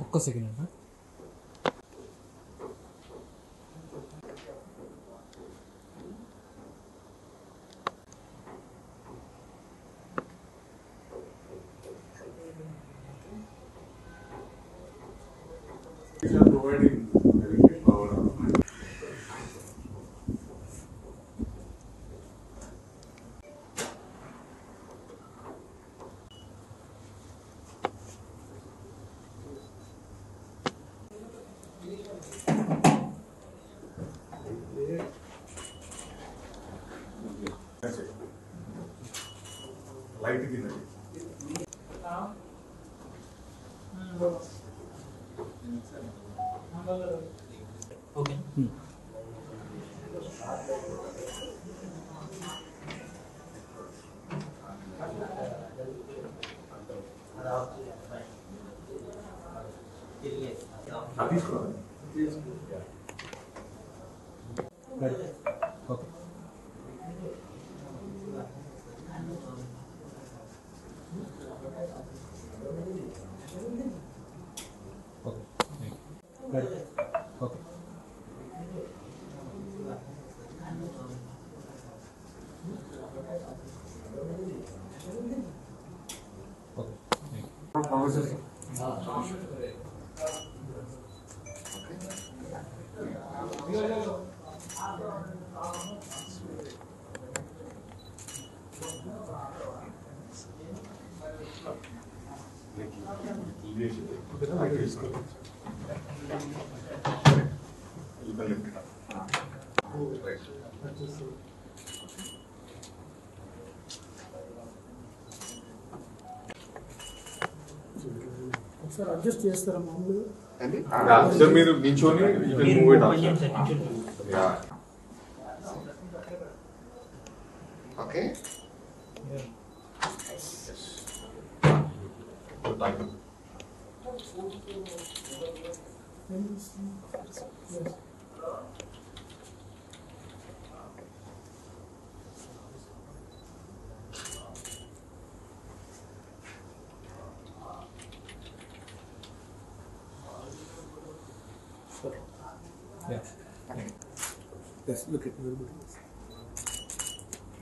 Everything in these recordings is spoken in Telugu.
ఒక్క సెకండ్ అన్న. providing electric power. That's it. Light in it. Okay. Okay. Okay. Sir adjust చేస్తారా మామూలుగా? సార్ మీరు నించోని you can move it also. Yeah okay. Thank you. Yeah. Yes, look at very good.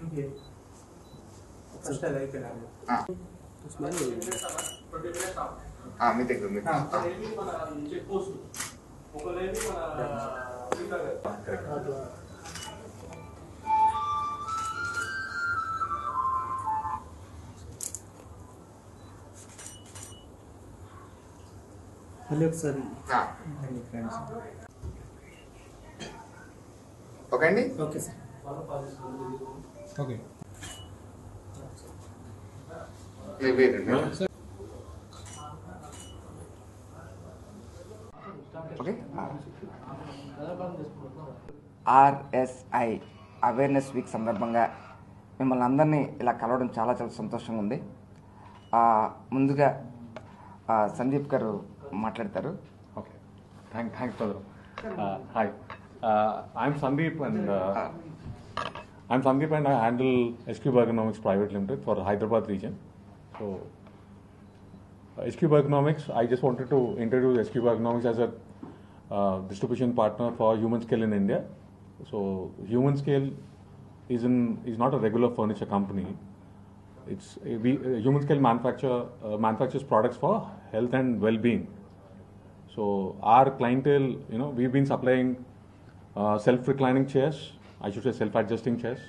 Okay. First I like it. Smile. మీ దగ్గర మీ మళ్ళీ ఒకసారి ఓకే అండి. Okay sir. Okay. Okay. RSI awareness week సందర్భంగా మిమ్మల్ని అందరినీ ఇలా కలవడం చాలా చాలా సంతోషంగా ఉంది. ముందుగా సందీప్ గారు మాట్లాడతారు. Okay. Thanks brother. Hi, I'm Sandeep and I handle SQ Ergonomics Private Limited for Hyderabad region. So SQ Ergonomics, I just wanted to introduce SQ Ergonomics as a distribution partner for Human Scale in India. So Human Scale is not a regular furniture company. Human Scale manufactures products for health and well-being. So our clientele, we've been supplying self-reclining chairs, I should say self-adjusting chairs,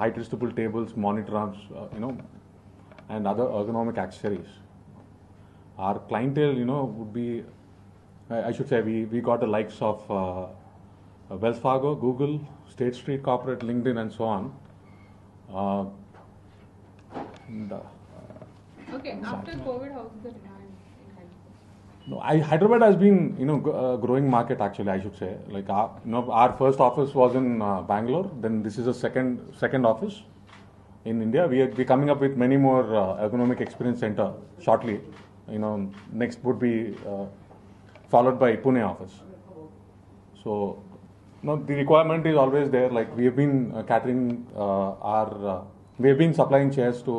height adjustable tables, monitor arms, and other ergonomic accessories. Our clientele, would be, I should say, we got the likes of Wells Fargo, Google, State Street Corporate, LinkedIn, and so on. Okay, after COVID, how's the demand? No, Hyderabad has been, a growing market actually, I should say. Like our first office was in Bangalore. Then this is a second office in India. We are coming up with many more ergonomic experience center shortly. Next would be followed by Pune office. So, the requirement is always there. Like we have been catering we have been supplying chairs to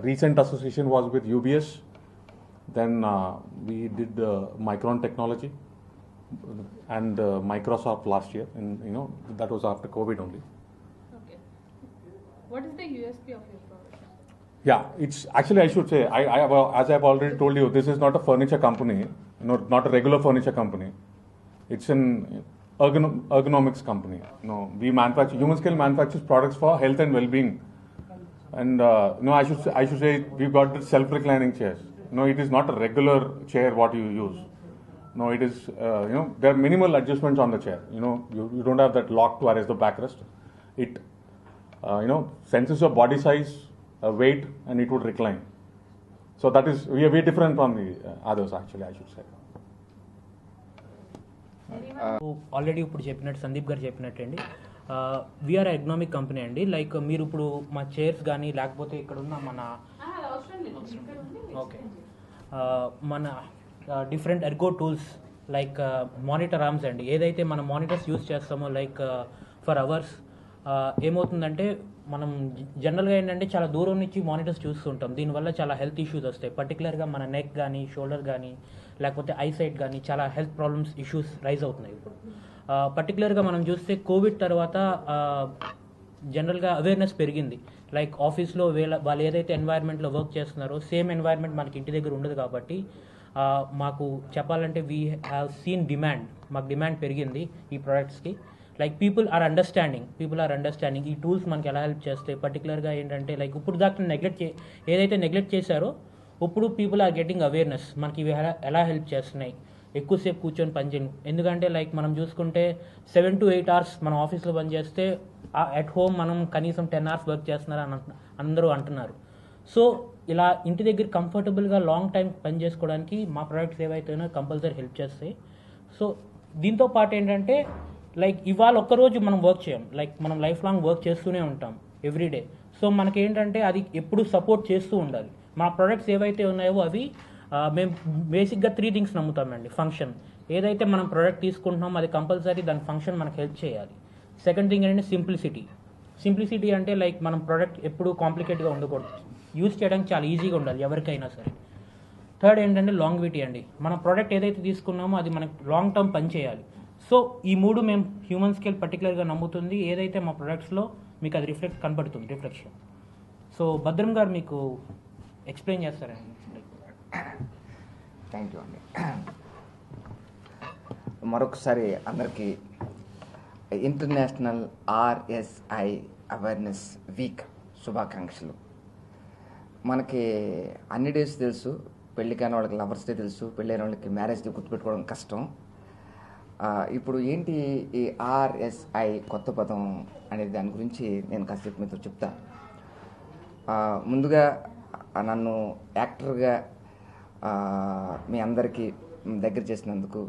recent association was with UBS. Then we did Micron Technology and Microsoft last year, and that was after COVID only. Okay. What is the USP of your product? Yeah, it's actually, I should say, as I've already told you, this is not a furniture company, not a regular furniture company. It's an ergonomics company. We manufacture, Human Scale manufactures products for health and well-being. And I should say we've got the self-reclining chairs. It is not a regular chair what you use. No, it is, there are minimal adjustments on the chair. You don't have that lock to arrest the backrest. It, senses your body size, weight, and it would recline. So that is, we are very different from the others actually, I should say. Already ఇప్పుడు చెప్పినట్టు సందీప్ గారు చెప్పినట్టు అండి, వీఆర్ ఎకనామిక్ కంపెనీ అండి. లైక్ మీరు ఇప్పుడు మా చైర్స్ కానీ లేకపోతే ఇక్కడ ఉన్న మన ఓకే మన different Ergo tools like monitor arms అండి, ఏదైతే మనం మానిటర్స్ యూస్ చేస్తామో లైక్ ఫర్ అవర్స్, ఏమవుతుందంటే మనం జనరల్గా ఏంటంటే చాలా దూరం నుంచి మానిటర్స్ చూస్తుంటాం. దీనివల్ల చాలా హెల్త్ ఇష్యూస్ వస్తాయి. పర్టికులర్గా మన నెక్ కానీ షోల్డర్ కానీ లేకపోతే ఐసైట్ కానీ చాలా హెల్త్ ప్రాబ్లమ్స్ ఇష్యూస్ రైజ్ అవుతున్నాయి ఇప్పుడు. పర్టికులర్గా మనం చూస్తే కోవిడ్ తర్వాత జనరల్గా అవేర్నెస్ పెరిగింది. లైక్ ఆఫీస్లో వాళ్ళు ఏదైతే ఎన్వైర్న్మెంట్లో వర్క్ చేస్తున్నారో సేమ్ ఎన్వైర్న్మెంట్ మనకి ఇంటి దగ్గర ఉండదు కాబట్టి మాకు చెప్పాలంటే వీ హ్యావ్ సీన్ డిమాండ్, మాకు డిమాండ్ పెరిగింది ఈ ప్రోడక్ట్స్కి. లైక్ పీపుల్ ఆర్ అండర్స్టాండింగ్ ఈ టూల్స్ మనకి ఎలా హెల్ప్ చేస్తాయి. పర్టికులర్గా ఏంటంటే లైక్ ఇప్పుడు దాకా ఏదైతే నెగ్లెక్ట్ చేశారో ఇప్పుడు పీపుల్ ఆర్ గెటింగ్ అవేర్నెస్ మనకి ఇవి ఎలా హెల్ప్ చేస్తున్నాయి. ఎక్కువసేపు కూర్చొని పనిచేయను, ఎందుకంటే లైక్ మనం చూసుకుంటే 7 to 8 hours మనం ఆఫీస్లో పని చేస్తే అట్ హోమ్ మనం కనీసం 10 hours వర్క్ చేస్తున్నారని అందరూ అంటున్నారు. సో ఇలా ఇంటి దగ్గర కంఫర్టబుల్గా లాంగ్ టైం పని చేసుకోవడానికి మా ప్రోడక్ట్స్ ఏవైతేనో కంపల్సరీ హెల్ప్ చేస్తాయి. సో దీంతో పాటు ఏంటంటే లైక్ ఇవాళ ఒక్కరోజు మనం వర్క్ చేయం, లైక్ మనం లైఫ్ లాంగ్ వర్క్ చేస్తూనే ఉంటాం ఎవ్రీడే. సో మనకేంటంటే అది ఎప్పుడు సపోర్ట్ చేస్తూ ఉండాలి. మా ప్రోడక్ట్స్ ఏవైతే ఉన్నాయో అవి మేము బేసిక్గా 3 things నమ్ముతామండి. ఫంక్షన్, ఏదైతే మనం ప్రోడక్ట్ తీసుకుంటున్నామో అది కంపల్సరీ దాని ఫంక్షన్ మనకు హెల్ప్ చేయాలి. సెకండ్ థింగ్ ఏంటంటే సింప్లిసిటీ అంటే లైక్ మనం ప్రోడక్ట్ ఎప్పుడు కాంప్లికేట్గా ఉండకూడదు, యూజ్ చేయడానికి చాలా ఈజీగా ఉండాలి ఎవరికైనా సరే. థర్డ్ ఏంటంటే లాంగ్విటీ అండి, మన ప్రోడక్ట్ ఏదైతే తీసుకున్నామో అది మనకు లాంగ్ టర్మ్ పని చేయాలి. సో ఈ 3 మేము హ్యూమన్ స్కేల్ పర్టికులర్గా నమ్ముతుంది. ఏదైతే మా ప్రొడక్ట్స్లో మీకు అది కనపడుతుంది రిఫ్లెక్షన్. సో భద్రం గారు మీకు ఎక్స్ప్లెయిన్ చేస్తారండి. థ్యాంక్ యూ అండి. మరొకసారి అందరికీ ఇంటర్నేషనల్ RSI అవేర్నెస్ వీక్ శుభాకాంక్షలు. మనకి అన్ని డేస్ తెలుసు, పెళ్లి కాని వాళ్ళకి లవర్స్ డే తెలుసు, పెళ్ళైన వాళ్ళకి మ్యారేజ్ డే గుర్తుపెట్టుకోవడం కష్టం. ఇప్పుడు ఏంటి ఈ RSI కొత్త పదం అనే దాని గురించి నేను కాసేపు మీతో చెప్తా. ముందుగా నన్ను యాక్టర్గా మీ అందరికీ దగ్గర చేసినందుకు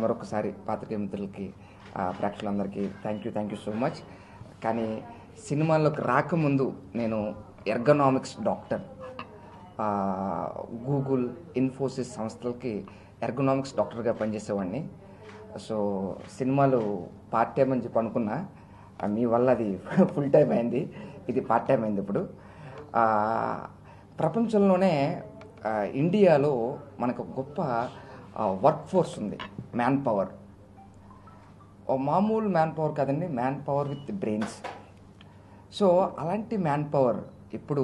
మరొకసారి పాత్రికేయ మిత్రులకి ప్రేక్షకులందరికీ థ్యాంక్ యూ సో మచ్. కానీ సినిమాల్లోకి రాకముందు నేను ఎర్గనామిక్స్ డాక్టర్, గూగుల్, ఇన్ఫోసిస్ సంస్థలకి ఎర్గనామిక్స్ డాక్టర్గా పనిచేసేవాడిని. సో సినిమాలు పార్ట్ టైం అని చెప్పి అనుకున్నా, మీ వల్ల అది ఫుల్ టైం అయింది, ఇది పార్ట్ టైం అయింది. ఇప్పుడు ప్రపంచంలోనే ఇండియాలో మనకు గొప్ప వర్క్ ఫోర్స్ ఉంది, మ్యాన్ పవర్. మామూలు మ్యాన్ పవర్ కాదండి, man power with brains. So అలాంటి మ్యాన్ పవర్ ఇప్పుడు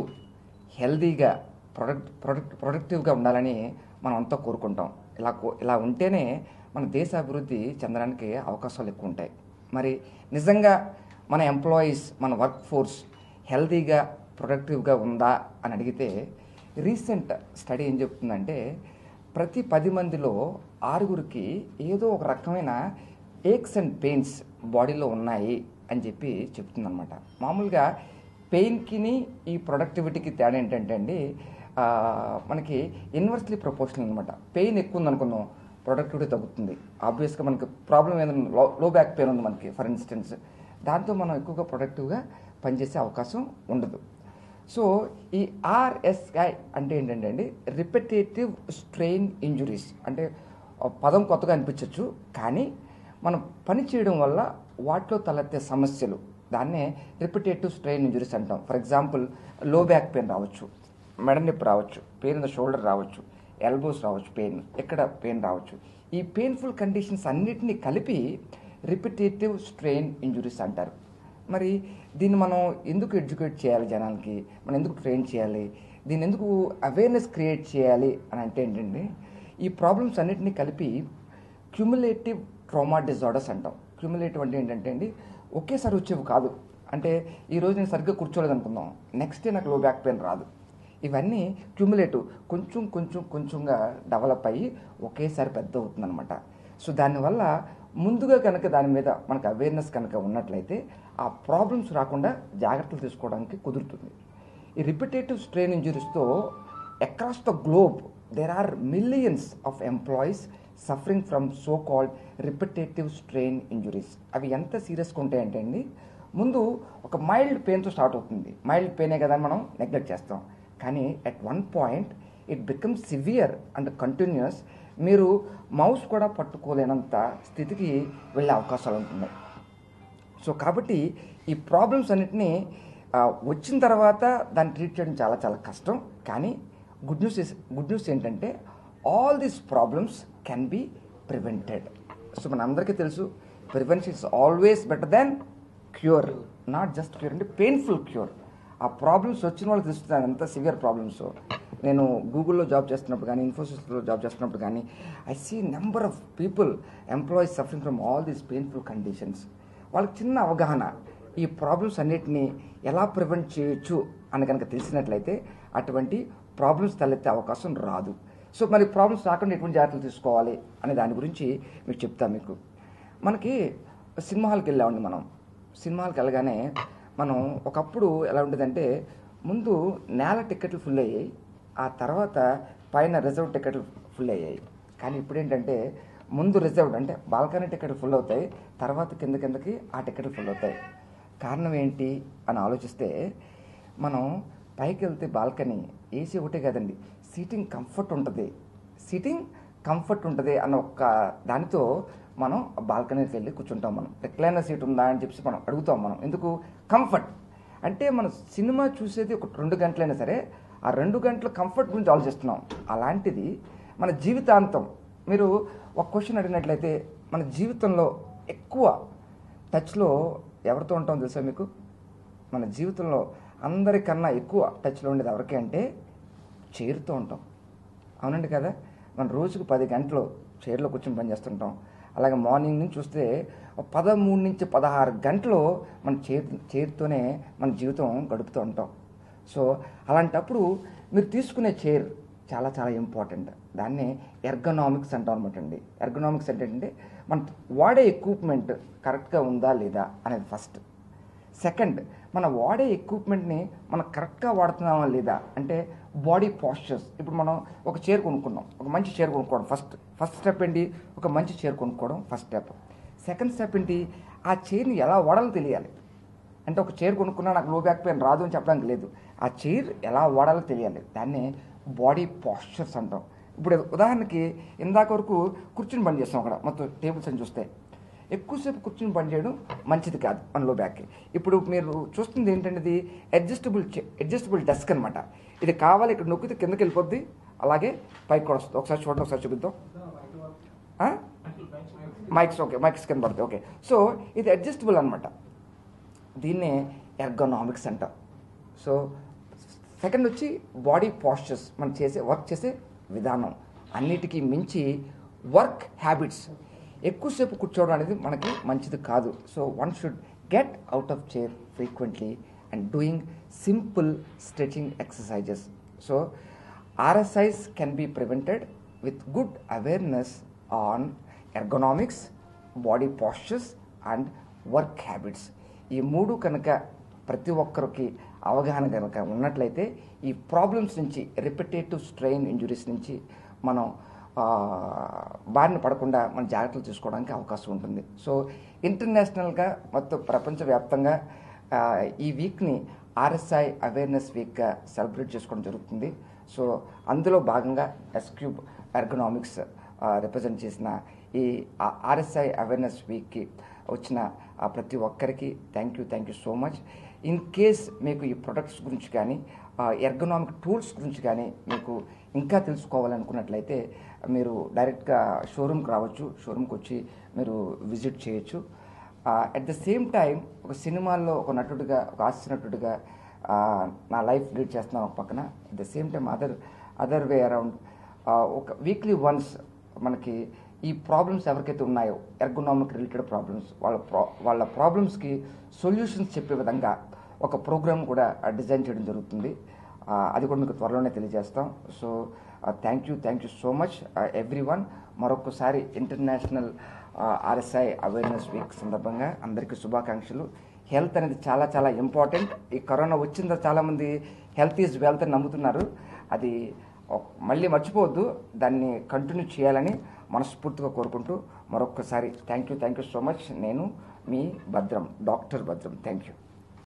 హెల్దీగా ప్రొడక్టివ్గా ఉండాలని మనం అంతా కోరుకుంటాం. ఇలా ఉంటేనే మన దేశ అభివృద్ధి చెందడానికి అవకాశాలు ఎక్కువ ఉంటాయి. మరి నిజంగా మన ఎంప్లాయీస్, మన వర్క్ ఫోర్స్ హెల్దీగా ప్రొడక్టివ్గా ఉందా అని అడిగితే రీసెంట్ స్టడీ ఏం చెప్తుందంటే ప్రతి 10 మందిలో 6గురికి ఏదో ఒక రకమైన ఏక్స్ అండ్ పెయిన్స్ బాడీలో ఉన్నాయి అని చెప్పి చెప్తుందన్నమాట. మామూలుగా పెయిన్కి ఈ ప్రొడక్టివిటీకి తేడా ఏంటంటే అండి, మనకి ఇన్వర్స్లీ ప్రపోర్షనల్ అనమాట. పెయిన్ ఎక్కువ ఉందనుకుందాం, ప్రొడక్టివిటీ తగ్గుతుంది. ఆబ్వియస్గా మనకి ప్రాబ్లం ఏదైనా లో బ్యాక్ పెయిన్ ఉంది మనకి ఫర్ ఇన్స్టెన్స్, దాంతో మనం ఎక్కువగా ప్రొడక్టివ్గా పనిచేసే అవకాశం ఉండదు. సో ఈ RSI అంటే ఏంటంటే అండి, రిపిటేటివ్ స్ట్రెయిన్ ఇంజురీస్. అంటే పదం కొత్తగా అనిపించవచ్చు, కానీ మనం పని చేయడం వల్ల వాటిలో తలెత్తే సమస్యలు, దాన్నే రిపిటేటివ్ స్ట్రెయిన్ ఇంజురీస్ అంటాం. ఫర్ ఎగ్జాంపుల్ లో బ్యాక్ పెయిన్ రావచ్చు, మెడ నొప్పి రావచ్చు, పెయిన్ ఇన్ ద షోల్డర్ రావచ్చు, ఎల్బోస్ రావచ్చు, పెయిన్ ఎక్కడ పెయిన్ రావచ్చు. ఈ పెయిన్ఫుల్ కండిషన్స్ అన్నిటినీ కలిపి రిపిటేటివ్ స్ట్రెయిన్ ఇంజురీస్ అంటారు. మరి దీన్ని మనం ఎందుకు ఎడ్యుకేట్ చేయాలి జనాలకి, మనం ఎందుకు ట్రైన్ చేయాలి, దీన్ని ఎందుకు అవేర్నెస్ క్రియేట్ చేయాలి అని అంటే ఏంటంటే, ఈ ప్రాబ్లమ్స్ అన్నిటినీ కలిపి క్యుములేటివ్ ట్రామా డిజార్డర్స్ అంటాం. క్యుములేటివ్ అంటే ఏంటంటే అండి, ఒకేసారి వచ్చేవి కాదు. అంటే ఈరోజు నేను సరిగ్గా కూర్చోలేదు అనుకుందాం, నెక్స్ట్ డే నాకు లో బ్యాక్ పెయిన్ రాదు. ఇవన్నీ క్యుములేటివ్, కొంచెం కొంచెం కొంచెంగా డెవలప్ అయ్యి ఒకేసారి పెద్ద అవుతుందన్నమాట. సో దానివల్ల ముందుగా కనుక దాని మీద మనకు అవేర్నెస్ కనుక ఉన్నట్లయితే ఆ ప్రాబ్లమ్స్ రాకుండా జాగ్రత్తలు తీసుకోవడానికి కుదురుతుంది. ఈ రిపిటేటివ్ స్ట్రెయిన్ ఇంజురీస్తో across the globe there are millions of employees suffering from so called repetitive strain injuries. అవి ఎంత సీరియస్గా ఉంటాయంటే అండి, ముందు ఒక మైల్డ్ పెయిన్తో స్టార్ట్ అవుతుంది. మైల్డ్ పెయినే కదా మనం నెగ్లెక్ట్ చేస్తాం, కానీ at one point it becomes severe and continues. మీరు మౌస్ కూడా పట్టుకోలేనంత స్థితికి వెళ్ళే అవకాశాలు ఉంటున్నాయి. సో కాబట్టి ఈ ప్రాబ్లమ్స్ అన్నిటినీ వచ్చిన తర్వాత దాన్ని ట్రీట్ చేయడం చాలా చాలా కష్టం. కానీ గుడ్ న్యూస్ ఏంటంటే all these problems can be prevented. So మన అందరికీ తెలుసు, prevention is always better than cure. Not just cure అంటే పెయిన్ఫుల్ క్యూర్. ఆ ప్రాబ్లమ్స్ వచ్చిన వాళ్ళకి తెలుస్తుంది ఎంత సివియర్ ప్రాబ్లమ్స్. నేను గూగుల్లో జాబ్ చేస్తున్నప్పుడు కానీ, ఇన్ఫోసిస్లో జాబ్ చేస్తున్నప్పుడు కానీ, I see number of people, employees suffering from all these painful conditions. వాళ్ళకి చిన్న అవగాహన, ఈ ప్రాబ్లమ్స్ అన్నిటినీ ఎలా ప్రివెంట్ చేయొచ్చు అని కనుక తెలిసినట్లయితే అటువంటి ప్రాబ్లమ్స్ తలెత్తే అవకాశం రాదు. సో మరి ప్రాబ్లమ్స్ రాకుండా ఎటువంటి జాగ్రత్తలు తీసుకోవాలి అనే దాని గురించి మీకు చెప్తాను. మీకు మనకి సినిమా హాల్కి వెళ్ళామండి. మనం సినిమా హాల్కి వెళ్ళగానే మనం ఒకప్పుడు ఎలా ఉండేదంటే, ముందు నేల టికెట్లు ఫుల్ అయ్యాయి, ఆ తర్వాత పైన రిజర్వ్ టికెట్లు ఫుల్ అయ్యాయి. కానీ ఇప్పుడు ఏంటంటే ముందు రిజర్వ్డ్ అంటే బాల్కనీ టికెట్లు ఫుల్ అవుతాయి, తర్వాత కిందకి ఆ టికెట్లు ఫుల్ అవుతాయి. కారణం ఏంటి అని ఆలోచిస్తే, మనం పైకి వెళ్తే బాల్కనీ ఏసీ ఒకటే కదండి, సీటింగ్ కంఫర్ట్ ఉంటుంది అన్న ఒక్క దానితో మనం బాల్కనీకి వెళ్ళి కూర్చుంటాం. మనం రిక్లైనర్ సీట్ ఉందా అని చెప్పి మనం అడుగుతాం. మనం ఎందుకు? కంఫర్ట్. అంటే మనం సినిమా చూసేది ఒక 2 గంటలైనా సరే ఆ 2 గంటల కంఫర్ట్ గురించి ఆలోచిస్తున్నాం. అలాంటిది మన జీవితాంతం మీరు ఒక క్వశ్చన్ అడిగినట్లయితే, మన జీవితంలో ఎక్కువ టచ్లో ఎవరితో ఉంటామో తెలుసా మీకు? మన జీవితంలో అందరికన్నా ఎక్కువ టచ్లో ఉండేది ఎవరికి అంటే చైర్తో ఉంటాం. అవునండి కదా? మన రోజుకు 10 గంటలు చైర్లో కూర్చొని పనిచేస్తుంటాం. అలాగే మార్నింగ్ నుంచి చూస్తే 13 నుంచి 16 గంటలు మన చైర్తోనే మన జీవితం గడుపుతూ ఉంటాం. సో అలాంటప్పుడు మీరు తీసుకునే చైర్ చాలా చాలా ఇంపార్టెంట్. దాన్ని ఎర్గనామిక్స్ అంటాం అనమాట అండి. ఎర్గనామిక్స్ అంటే ఏంటంటే మన వాడే ఎక్విప్మెంట్ కరెక్ట్గా ఉందా లేదా అనేది ఫస్ట్. సెకండ్, మన వాడే ఎక్విప్మెంట్ని మనం కరెక్ట్గా వాడుతున్నామా లేదా అంటే బాడీ పాస్చర్స్. ఇప్పుడు మనం ఒక చైర్ కొనుక్కున్నాం, ఒక మంచి చైర్ కొనుక్కోవడం ఫస్ట్ స్టెప్ ఏంటి? ఒక మంచి చైర్ కొనుక్కోవడం ఫస్ట్ స్టెప్. సెకండ్ స్టెప్ ఏంటి? ఆ చైర్ని ఎలా వాడాలో తెలియాలి. అంటే ఒక చైర్ కొనుక్కున్నా నాకు లో బ్యాక్ పెయిన్ రాదు అని చెప్పడానికి లేదు, ఆ చైర్ ఎలా వాడాలో తెలియాలి. దాన్ని బాడీ పాస్చర్స్ అంటాం. ఇప్పుడు ఉదాహరణకి ఇందాక వరకు కూర్చుని పని చేస్తాం, అక్కడ మొత్తం టేబుల్స్ అని చూస్తే ఎక్కువసేపు కూర్చుని పని చేయడం మంచిది కాదు మన లో బ్యాక్కి. ఇప్పుడు మీరు చూస్తుంది ఏంటంటే ఇది అడ్జస్టబుల్ డెస్క్ అనమాట. ఇది కావాలి, ఇక్కడ నొక్కితే కిందకి వెళ్ళిపోద్ది, అలాగే పైకి కూడా వస్తుంది. ఒకసారి చూడండి, ఒకసారి చూపిద్దాం. మైక్స్ కింద పడుతుంది. ఓకే, సో ఇది అడ్జస్టబుల్ అనమాట. దీన్నే ఎర్గనామిక్స్ అంటాం. సో సెకండ్ వచ్చి బాడీ పాస్చర్స్, మనం వర్క్ చేసే విధానం. అన్నిటికీ మించి వర్క్ హ్యాబిట్స్. ఎక్కువసేపు కూర్చోవడం అనేది మనకి మంచిది కాదు. So one should get out of chair frequently and doing simple stretching exercises. So RSIs can be prevented with good awareness on ergonomics, body postures and work habits. ఈ 3 కనుక ప్రతి ఒక్కరికి అవగాహన కనుక ఉన్నట్లయితే ఈ ప్రాబ్లమ్స్ నుంచి, రిపిటేటివ్ స్ట్రెయిన్ ఇంజురీస్ నుంచి మనం బారిన పడకుండా మన జాగ్రత్తలు తీసుకోవడానికి అవకాశం ఉంటుంది. సో ఇంటర్నేషనల్గా మొత్తం ప్రపంచవ్యాప్తంగా ఈ వీక్ని RSI అవేర్నెస్ వీక్గా సెలబ్రేట్ చేసుకోవడం జరుగుతుంది. సో అందులో భాగంగా S-Cube ఎర్గనామిక్స్ రిప్రజెంట్ చేసిన ఈ RSI అవేర్నెస్ వీక్కి వచ్చిన ప్రతి ఒక్కరికి thank you so much. In case మీకు ఈ ప్రొడక్ట్స్ గురించి కానీ ఎర్గనామిక్ టూల్స్ గురించి కానీ మీకు ఇంకా తెలుసుకోవాలనుకున్నట్లయితే మీరు డైరెక్ట్గా షోరూమ్కి రావచ్చు, షోరూమ్కి వచ్చి మీరు విజిట్ చేయొచ్చు. అట్ ద సేమ్ టైం ఒక సినిమాల్లో ఒక నటుడిగా, ఒక హాస్య నటుడిగా నా లైఫ్ లీడ్ చేస్తున్నాను ఒక పక్కన. At the same time other way around ఒక వీక్లీ వన్స్ మనకి ఈ ప్రాబ్లమ్స్ ఎవరికైతే ఉన్నాయో ఎర్గనామిక్ రిలేటెడ్ ప్రాబ్లమ్స్, వాళ్ళ ప్రాబ్లమ్స్కి సొల్యూషన్స్ చెప్పే విధంగా ఒక ప్రోగ్రామ్ కూడా డిజైన్ చేయడం జరుగుతుంది. అది కూడా మీకు త్వరలోనే తెలియజేస్తాం. So thank you so much everyone. మరొకసారి ఇంటర్నేషనల్ RSI అవేర్నెస్ వీక్ సందర్భంగా అందరికీ శుభాకాంక్షలు. హెల్త్ అనేది చాలా చాలా ఇంపార్టెంట్. ఈ కరోనా వచ్చిన తర్వాత చాలామంది హెల్త్ ఈజ్ వెల్త్ అని నమ్ముతున్నారు. అది మళ్ళీ మర్చిపోవద్దు, దాన్ని కంటిన్యూ చేయాలని మనస్ఫూర్తిగా కోరుకుంటూ మరొకసారి థ్యాంక్ యూ సో మచ్. నేను మీ భద్రం, డాక్టర్ భద్రం. Thank you.